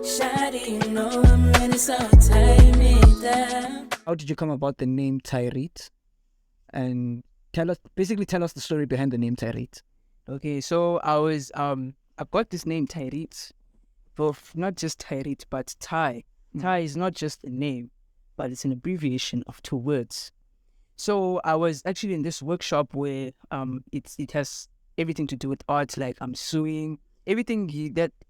Shawty, you know I'm ready, so tie me down. How did you come about the name TY REET? And tell us the story behind the name TY REET. Okay, so I got this name TY REET, but not just TY REET, but Ty. Ty is not just a name, but it's an abbreviation of two words. So I was actually in this workshop where it has everything to do with art, like I'm sewing, everything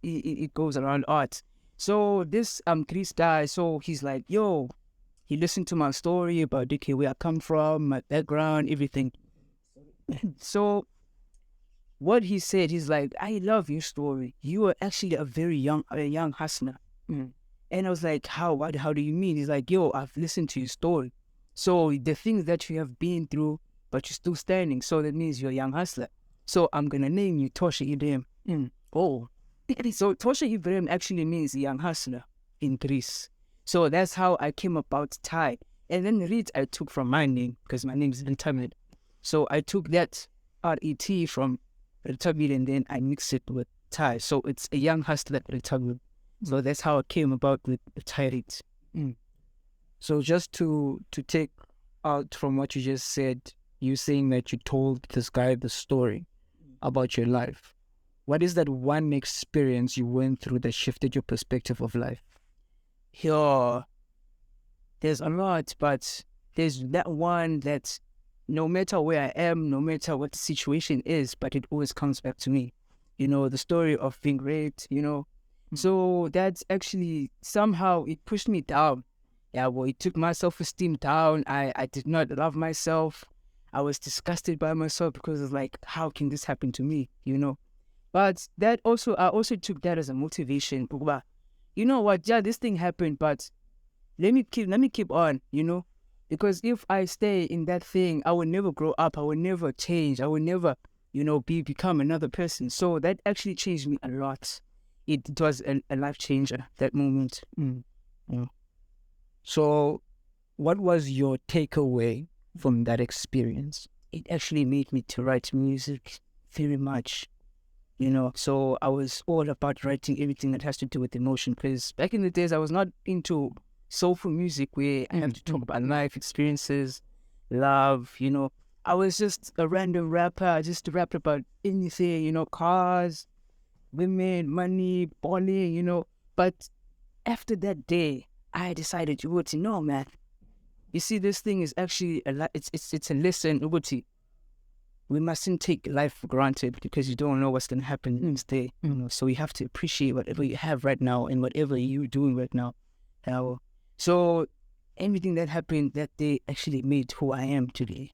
it goes around art. So this Chris guy, so he's like, yo, he listened to my story about okay, where I come from, my background, everything. So what he said, he's like, I love your story. You are actually a young hustler. And I was like, how do you mean? He's like, yo, I've listened to your story. So the things that you have been through, but you're still standing. So that means you're a young hustler. So I'm going to name you Tosha Ibrahim. Oh. So Tosha Ibrahim actually means young hustler in Greece. So that's how I came about Ty. And then Reet I took from my name because my name is Retamid. So I took that R-E-T from Retamid and then I mixed it with Ty. So it's a young hustler Retamid. So that's how it came about with TY REET. So just to take out from what you just said, you saying that you told this guy the story about your life. What is that one experience you went through that shifted your perspective of life? Yeah, there's a lot, but there's that one that no matter where I am, no matter what the situation is, but it always comes back to me. You know, the story of being raped, you know. So that's actually somehow it pushed me down. Yeah, well, it took my self-esteem down. I did not love myself. I was disgusted by myself because it's like, how can this happen to me? You know. But I also took that as a motivation. You know what? Yeah, this thing happened, but let me keep on. You know, because if I stay in that thing, I will never grow up. I will never change. I will never, become another person. So that actually changed me a lot. It was a life changer, that moment. Yeah. So what was your takeaway from that experience? It actually made me to write music very much, you know. So I was all about writing everything that has to do with emotion, because back in the days, I was not into soulful music where I have to talk about life experiences, love, you know. I was just a random rapper. I just rapped about anything, you know, cars, women, money, balling, you know. But after that day, I decided, no, man. You see, this thing is actually it's a lesson. We mustn't take life for granted because you don't know what's going to happen next day. You know, so you have to appreciate whatever you have right now and whatever you're doing right now. So everything that happened that day actually made who I am today.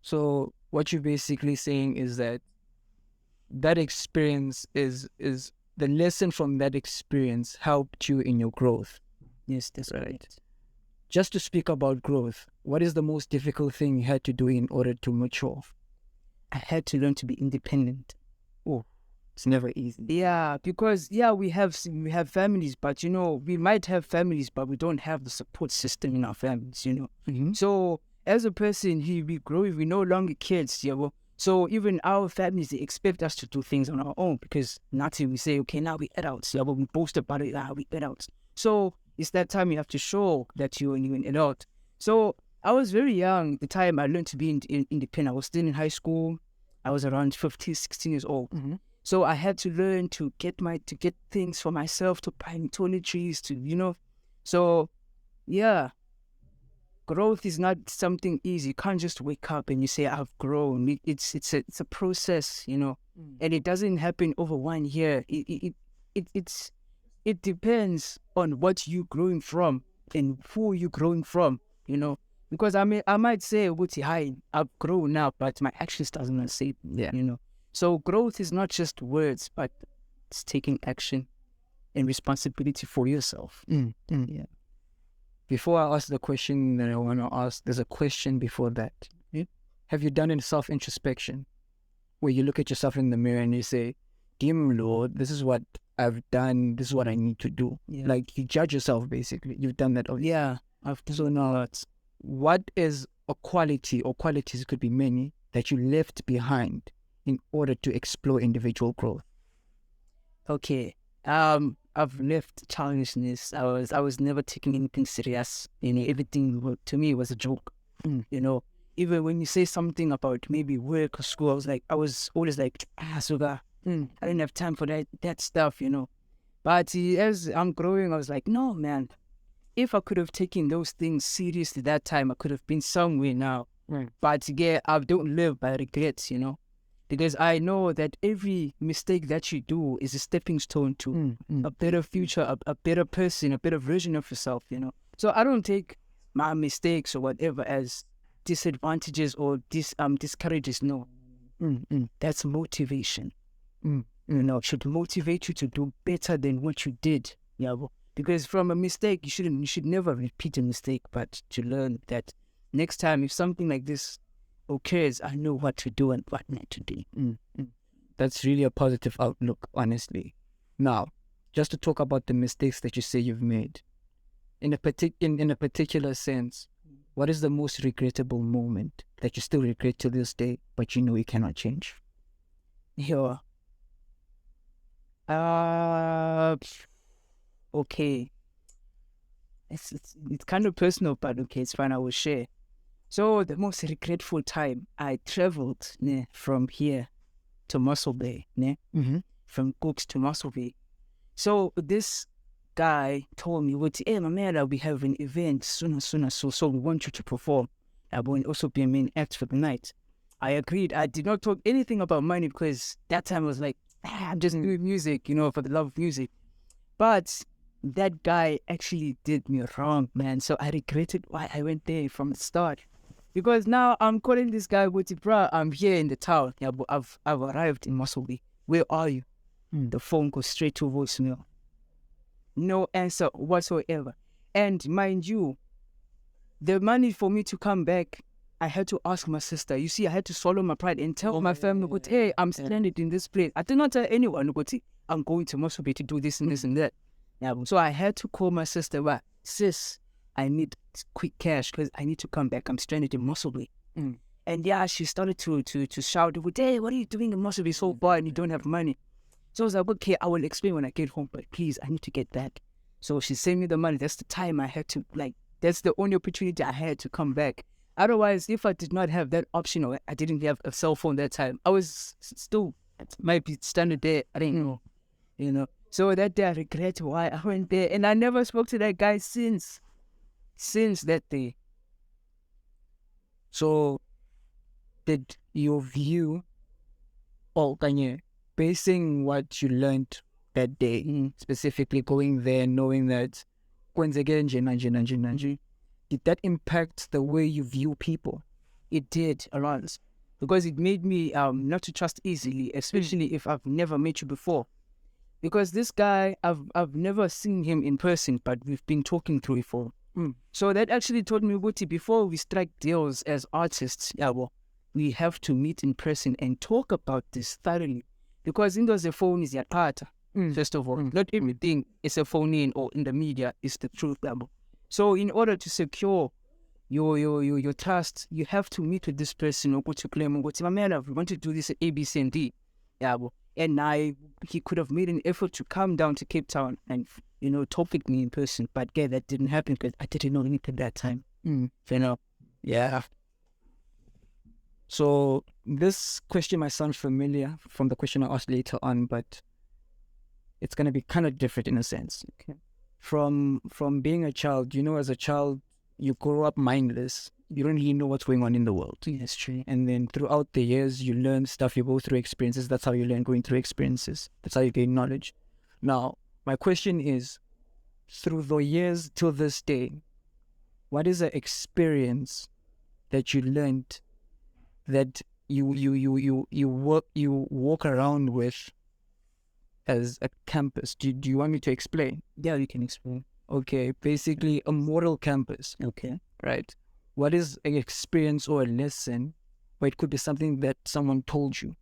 So what you're basically saying is that experience is the lesson from that experience helped you in your growth. Yes, that's right. Just to speak about growth, what is the most difficult thing you had to do in order to mature? I had to learn to be independent. Oh, it's never easy. Yeah, because we have families, but you know, we might have families, but we don't have the support system in our families, you know. So as a person, we grow, we no longer kids, so even our families, they expect us to do things on our own because nothing, we say, okay, now we adults, we boast about it, we adults. So it's that time you have to show that you're an adult. So I was very young the time I learned to be independent. I was still in high school. I was around 15, 16 years old. So I had to learn to get things for myself, to buy toiletries, So yeah, growth is not something easy. You can't just wake up and you say, I've grown. It's a process, you know, and it doesn't happen over 1 year. It depends on what you're growing from and who you're growing from, you know. Because I might say, hi, I've grown now, but my actions doesn't say, you know. So growth is not just words, but it's taking action and responsibility for yourself. Yeah. Before I ask the question that I want to ask, there's a question before that. Yeah. Have you done any self-introspection where you look at yourself in the mirror and you say, dear Lord, this is what I've done, this is what I need to do. Yeah. Like you judge yourself, basically. You've done that already. Yeah, I've done. So now, what is a quality, or qualities could be many, that you left behind in order to explore individual growth? Okay. I've left childishness. I was never taking anything serious. Everything to me was a joke. Even when you say something about maybe work or school, I was always like, sugar. I didn't have time for that stuff. But as I'm growing, I was like, no, man. If I could have taken those things seriously that time, I could have been somewhere now. Right. But yeah, I don't live by regrets, because I know that every mistake that you do is a stepping stone to a better future, a better person, a better version of yourself, So I don't take my mistakes or whatever as disadvantages or discourages. No, that's motivation. It should motivate you to do better than what you did. Because from a mistake, you should never repeat a mistake, but to learn that next time if something like this occurs, I know what to do and what not to do. That's really a positive outlook, honestly. Now, just to talk about the mistakes that you say you've made, in a particular sense, what is the most regrettable moment that you still regret to this day, but you know you cannot change? Yeah. Okay. It's kind of personal, but okay, it's fine. I will share. So the most regretful time I traveled from here to Muscle Bay, from Cooks to Muscle Bay. So this guy told me, hey, my man, I'll be having an event soon, so we want you to perform. I will also be a main act for the night. I agreed. I did not talk anything about money because that time I was like, I'm just doing music, for the love of music. But that guy actually did me wrong, man. So I regretted why I went there from the start. Because now I'm calling this guy, bruh, I'm here in the town. Yeah, but I've arrived in Muscle Bay. Where are you? The phone goes straight to voicemail. No answer whatsoever. And mind you, the money for me to come back, I had to ask my sister. You see, I had to swallow my pride and tell my family, hey, I'm stranded in this place. I did not tell anyone, I'm going to Muscle Bay to do this and this and that. Yeah, so I had to call my sister, sis, I need quick cash because I need to come back. I'm stranded in Muscle Bay. And yeah, she started to shout, hey, what are you doing in Muscle Bay so far and you don't have money? So I was like, okay, I will explain when I get home, but please, I need to get back. So she sent me the money. That's the time I had to, that's the only opportunity I had to come back. Otherwise, if I did not have that option or I didn't have a cell phone that time, I was still, might be standing there. I didn't know, So that day I regret why I went there. And I never spoke to that guy since that day. So, did your view, basing what you learned that day, specifically going there, knowing that, did that impact the way you view people? It did a lot, because it made me not to trust easily, especially if I've never met you before. Because this guy, I've never seen him in person, but we've been talking through it for. So that actually told me, before we strike deals as artists, we have to meet in person and talk about this thoroughly. Because in those phone is your part, first of all. Not everything is a phone in or in the media is the truth. So in order to secure your trust, you have to meet with this person or go to claim, my man, we want to do this at A, B, C, and D. And he could have made an effort to come down to Cape Town and, talk with me in person. But yeah, that didn't happen because I didn't know anything that time. Yeah. So this question might sound familiar from the question I asked later on, but it's going to be kind of different in a sense. Okay. From being a child, as a child, you grow up mindless. You don't really know what's going on in the world. That's true. And then throughout the years, you learn stuff, you go through experiences. That's how you learn, going through experiences. That's how you gain knowledge. Now, my question is, through the years till this day, what is an experience that you learned that you walk around with as a campus? Do you want me to explain? Yeah, you can explain. Okay, basically a moral campus. Okay. Right. What is an experience or a lesson, or it could be something that someone told you,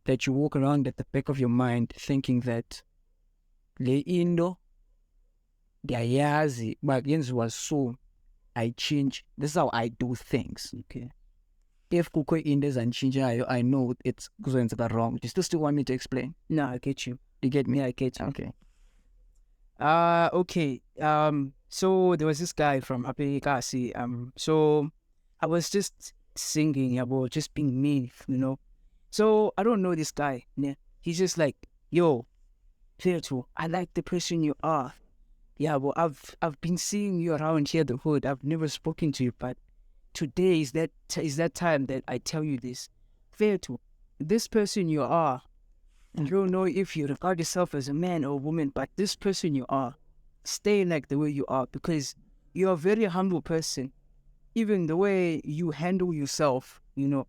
that you walk around at the back of your mind thinking that le indo ndiyayazi but yenziwa so I change, this is how I do things. Okay. if kukho into ezanditshintshayo, I know it's kuzenzeka wrong. Do you still want me to explain? No, I get you. You get me? Yeah, I get you. Okay. Okay. So there was this guy from Apekasi. So I was just singing about just being me, So I don't know this guy. Yeah. He's just like, yo, Guguletu, I like the person you are. Yeah, well, I've been seeing you around here, the hood. I've never spoken to you, but today is that time that I tell you this. Guguletu, this person you are, I don't know if you regard yourself as a man or a woman, but this person you are, stay like the way you are, because you're a very humble person. Even the way you handle yourself, you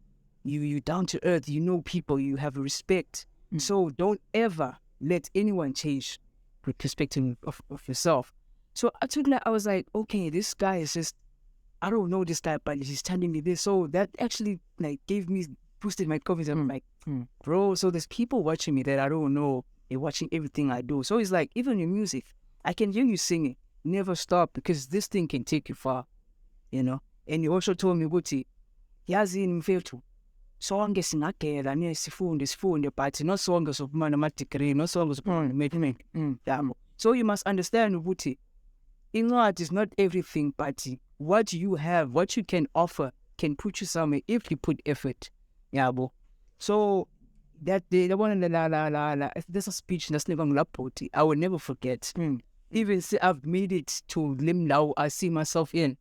down to earth, you know people, you have respect. So don't ever let anyone change the perspective of yourself. So I was like, okay, this guy is just, I don't know this guy, but he's telling me this. So that actually boosted my confidence. I'm like, bro, so there's people watching me that I don't know. They're watching everything I do. So it's like, even your music, I can hear you singing. Never stop, because this thing can take you far, And you also told me, Guti, yazi mfethu, sonke singagela sifunde, but not sonke sokufumana ama-degree, not sonke sokufumana ama-matric. So you must understand, Guti, incwadi is not everything, but what you have, what you can offer, can put you somewhere if you put effort. Yabo. So that day, there's a speech that's never ngilapoti. I will never forget. Even say I've made it to Limlau, I see myself in.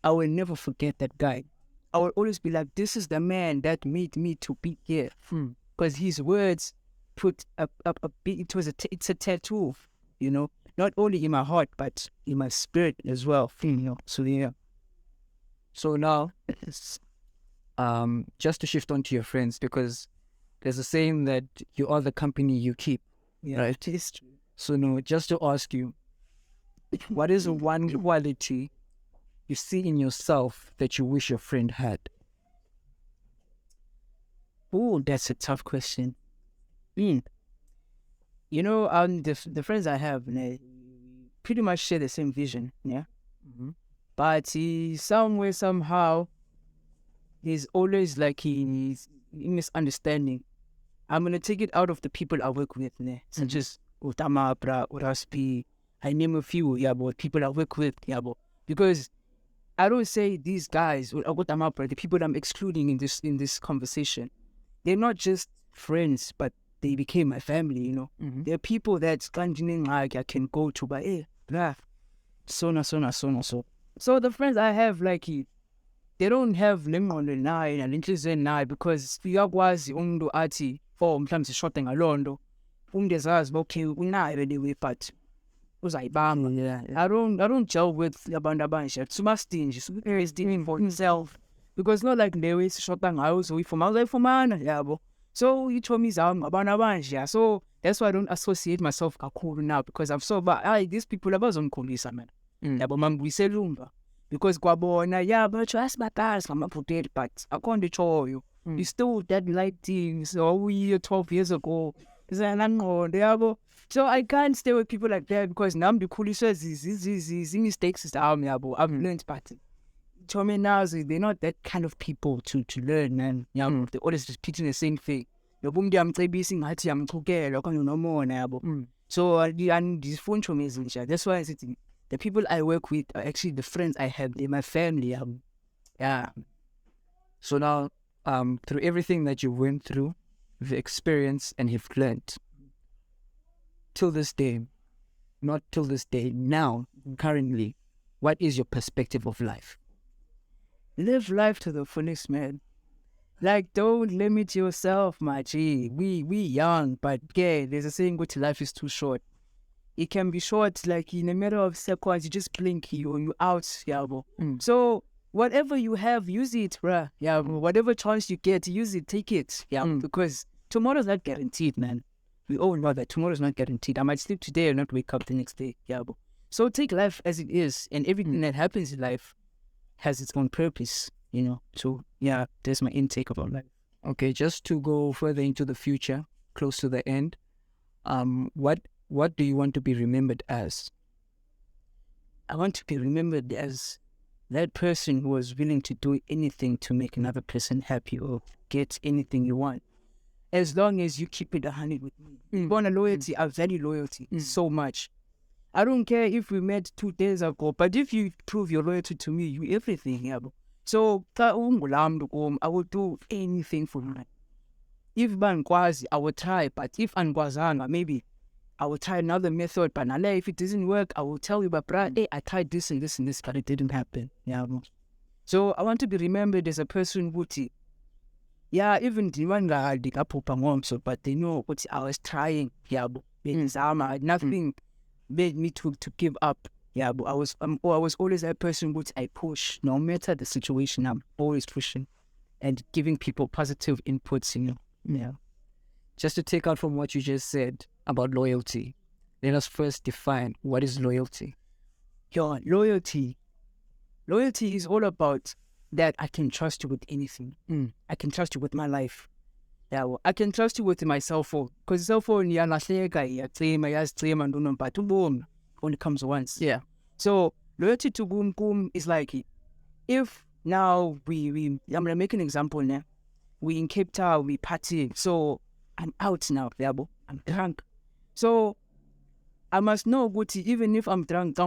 I will never forget that guy. I will always be like, this is the man that made me to be here. Because his words put it's a tattoo, not only in my heart, but in my spirit as well. So yeah. So now, just to shift on to your friends, because there's a saying that you are the company you keep. Yeah, right? it is true. So no, just to ask you, what is one quality you see in yourself that you wish your friend had? Oh, that's a tough question. The friends I have, they pretty much share the same vision, yeah. But somewhere, somehow, he's always like he's misunderstanding. I'm gonna take it out of the people I work with, such as Utamabra, Uraspi. I name a few, but people I work with, because I don't say these guys or Utamabra, the people I'm excluding in this conversation. They're not just friends, but they became my family. They're people that I can go to, but so. So the friends I have, like, they don't have lemon nine and interest nine, because uyakwazi umuntu athi mhlawumbe sishode ngalondo umuntu ezazi okay unayo anyway, but uzayibamba. I don't gel with abantu abanje. Sumastinji, super is dealing for himself, because not like the way sishota ngayo uzayifumana yabo. So you told me abantu abanje, so that's why I don't associate myself kakhulu now, because I'm so bad. These people abazongikhombisa man. Yabo mambuyiselumba. Because kwabona, but you ask my guys, I'm not protected, but I can't show you. You still that light things, so 12 years ago. So I can't stay with people like that, because now the coolest these mistakes is I've learned, but to me now they're not that kind of people to learn, man. They're always repeating the same thing. So these phone to me, that's why I said the people I work with are actually the friends I have. They're my family. Yeah. So now, through everything that you went through, you've experienced and you've learned, till this day, not till this day, now, currently, what is your perspective of life? Live life to the fullest, man. Like, don't limit yourself, my G. We young, but yeah, there's a saying, good life is too short. It can be short, like in a matter of seconds, you just blink, you out, So whatever you have, use it, bruh. Whatever chance you get, use it, take it, because tomorrow's not guaranteed, man. We all know that tomorrow's not guaranteed. I might sleep today or not wake up the next day, So take life as it is, and everything that happens in life has its own purpose, So yeah, that's my intake about life. Okay, just to go further into the future, close to the end, what do you want to be remembered as? I want to be remembered as that person who was willing to do anything to make another person happy or get anything you want. As long as you keep it 100 with me. Bona loyalty, I value loyalty so much. I don't care if we met 2 days ago, but if you prove your loyalty to me, you everything, yabo. So, I will do anything for you. If bankwazi, I will try, but if ankwazanga, maybe I will try another method, but if it doesn't work, I will tell you, but hey, I tried this and this and this, but it didn't happen. Yeah. So I want to be remembered as a person who, even the one guy, but they know what I was trying. Yeah, nothing made me to give up. Yeah, but I was always a person which I push, no matter the situation. I'm always pushing and giving people positive inputs. Yeah. Just to take out from what you just said about loyalty, let us first define what is loyalty. Loyalty is all about that I can trust you with anything. I can trust you with my life. Yeah, well, I can trust you with my cell phone. Because cell phone, but only comes once. Yeah. So loyalty to Boom is like, if now I'm gonna make an example now. We in Cape Town, we party. So I'm out now, I'm drunk. So I must know, Guti, even if I'm drunk,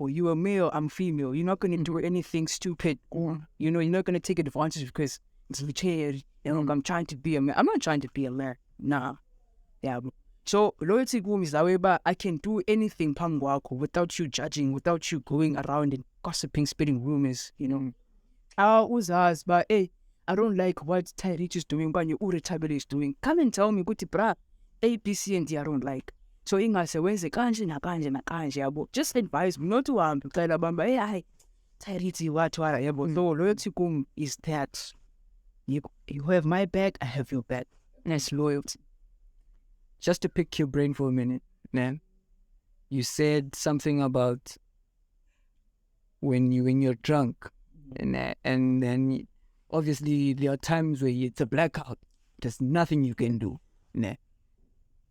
you are male, I'm female. You're not going to do anything stupid. You're not going to take advantage because it's legit. I'm trying to be a man. I'm not trying to be a man. Nah. Yeah. So loyalty is the way, but I can do anything without you judging, without you going around and gossiping, spreading rumors, I was asked, but hey, I don't like what TY REET is doing, but your Tabele is doing. Come and tell me, Guti, brah, A, B, C, and D I don't like. So ingasewenze kanje nakanje nakanje yabo. Just advise me not to ucela bamba hey TY REET what yabo. So loyalty is that you have my back, I have your back. That's loyalty. Just to pick your brain for a minute, man. You said something about when you're drunk, and then obviously there are times where it's a blackout. There's nothing you can do. Nah.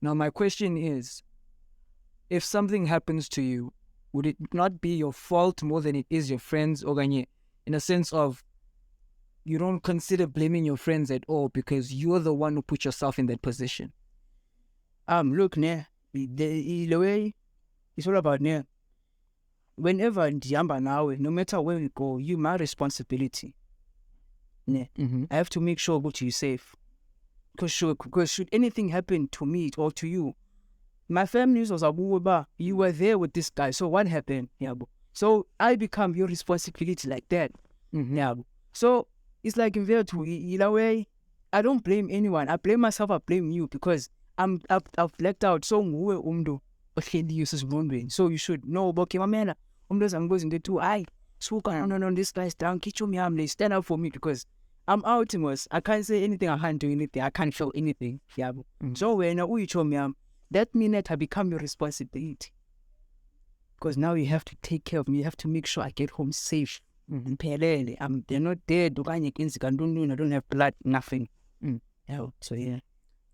Now my question is, if something happens to you, would it not be your fault more than it is your friends, Oganye? In a sense of, you don't consider blaming your friends at all because you're the one who put yourself in that position. Look, the way it's all about whenever Ndiamba now, no matter where we go, you my responsibility. I have to make sure that you're safe. Because should anything happen to me or to you, my family was you were there with this guy. So what happened? Yeah, so I become your responsibility like that. Yeah. So it's like in there too. In a way, I don't blame anyone. I blame myself. I blame you because I've blacked out. So so you should know. Okay, my man, I'm going to do. No, this guy's down. Stand up for me because I'm ultimate. I can't say anything. I can't do anything. I can't feel anything. Yeah. So when that minute I become your responsibility. Because now you have to take care of me. You have to make sure I get home safe. They're not dead. I don't have blood, nothing. Yeah. So yeah.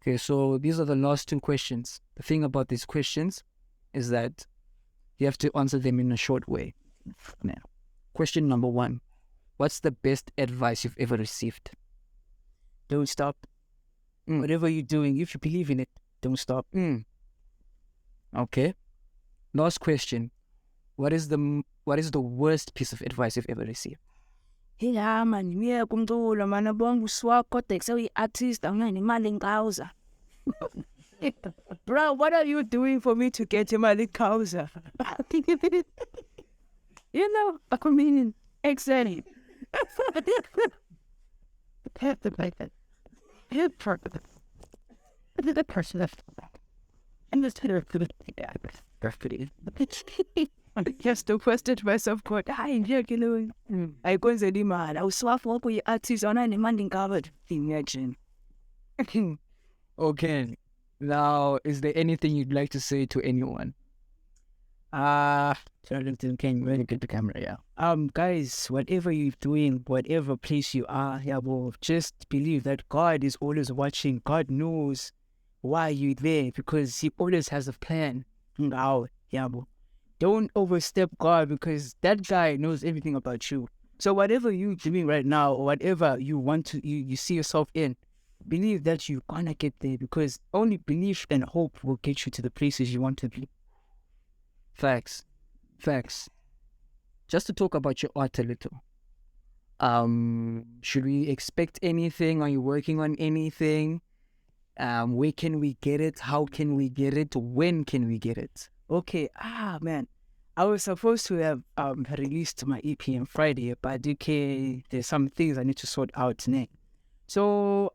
Okay, so these are the last 2 questions. The thing about these questions is that you have to answer them in a short way. Now, question number 1. What's the best advice you've ever received? Don't stop. Whatever you're doing, if you believe in it, don't stop. Okay. Last question. What is the worst piece of advice you've ever received? Yeah, man, kumculo man abonga uswakho kodwa sewuyi-artist awunanemali ngawuza. Bro, what are you doing for me to get imali ngawuza? I mean, exactly. The person that and yes, to question myself, God, I go and say, man, I was swap up with artists on any man covered. Imagine. Okay. Now, is there anything you'd like to say to anyone? Can you really get the camera? Yeah. Guys, whatever you're doing, whatever place you are, just believe that God is always watching. God knows why you're there because He always has a plan. Don't overstep God because that guy knows everything about you. So whatever you're doing right now, or whatever you want to, you see yourself in, believe that you're gonna get there, because only belief and hope will get you to the places you want to be. Facts. Just to talk about your art a little. Should we expect anything? Are you working on anything? Where can we get it? How can we get it? When can we get it? Okay, man, I was supposed to have released my EP on Friday, but okay, there's some things I need to sort out now. So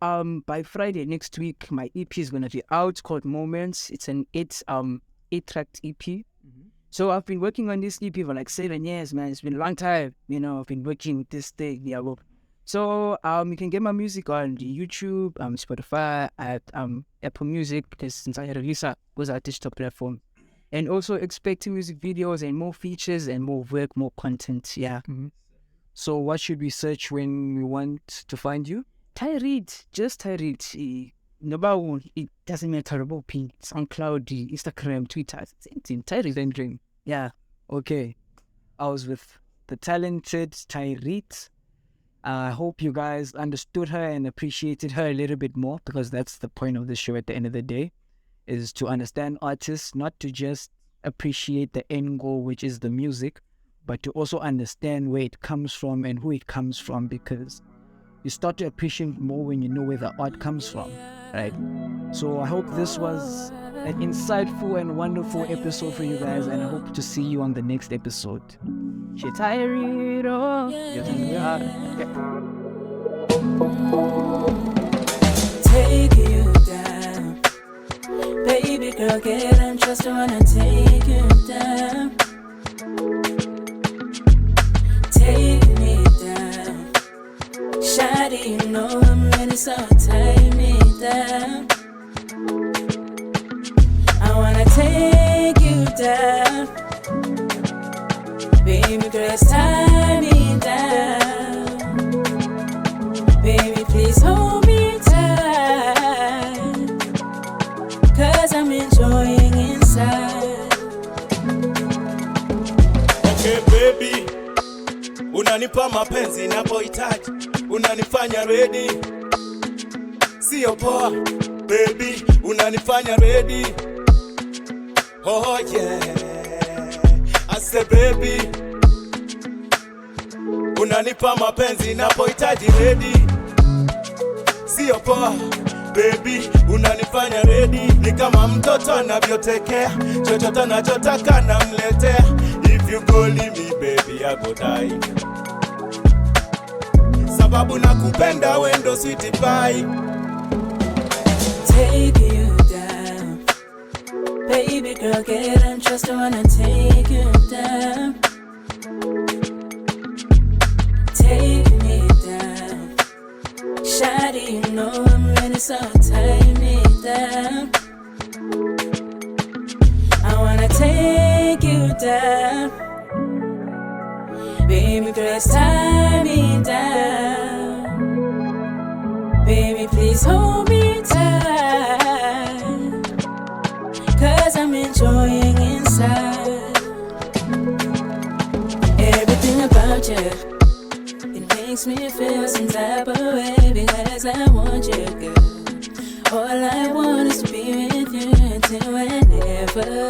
by Friday next week, my EP is gonna be out, called Moments. It's an 8-track EP. So I've been working on this EP for like 7 years, man. It's been a long time, I've been working with this thing. Yeah, well. So you can get my music on YouTube, Spotify, at Apple Music, because since I release those are digital platform. And also expecting music videos and more features and more work, more content. Yeah. So what should we search when we want to find you? TY REET, just TY REET. No, it doesn't matter about Pink, SoundCloud, Instagram, Twitter, same thing. TY REET. Same dream. Yeah. Okay. I was with the talented TY REET. I hope you guys understood her and appreciated her a little bit more, because that's the point of the show at the end of the day, is to understand artists, not to just appreciate the end goal, which is the music, but to also understand where it comes from and who it comes from, because you start to appreciate more when you know where the art comes from, right? So I hope this was an insightful and wonderful episode for you guys, and I hope to see you on the next episode. She TY REET, oh. Take you down, baby girl, get on trust. I wanna take you down, take me down. Shawty, you know I'm ready, so take me down. I wanna take you down, baby girl, tie me down. Baby, please hold me tight, 'cause I'm enjoying inside. Okay baby, unanipa mapenzi napohitaji, unanifanya ready, sio poa. Baby, unanifanya ready, oh yeah. I say baby, unanipa mapenzi napohitaji ready, sio poa. Baby, unanifanya ready, ni kama mtoto anavyotekea, chochote anachotaka namletea. If you go leave me baby, I go die, sababu nakupenda wendo sweetie pie. Take you down, baby girl, get on trust. I wanna take you down, take me down. Shawty, you know I'm ready, so tie me down. I wanna take you down, baby girl, tie me down. Baby, please hold me tight, 'cause I'm enjoying inside. Everything about you, it makes me feel some type of way, because I want you, girl. All I want is to be with you until whenever.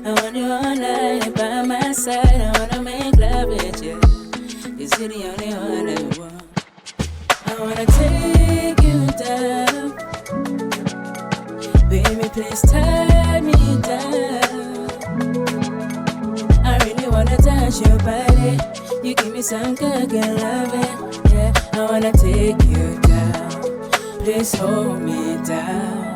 I want you all night by my side. I wanna make love with you, 'cause you're the only one I want. I wanna take you down, baby, please tie me down. I really wanna touch your body, you give me some good loving. Yeah, I wanna take you down, please hold me down.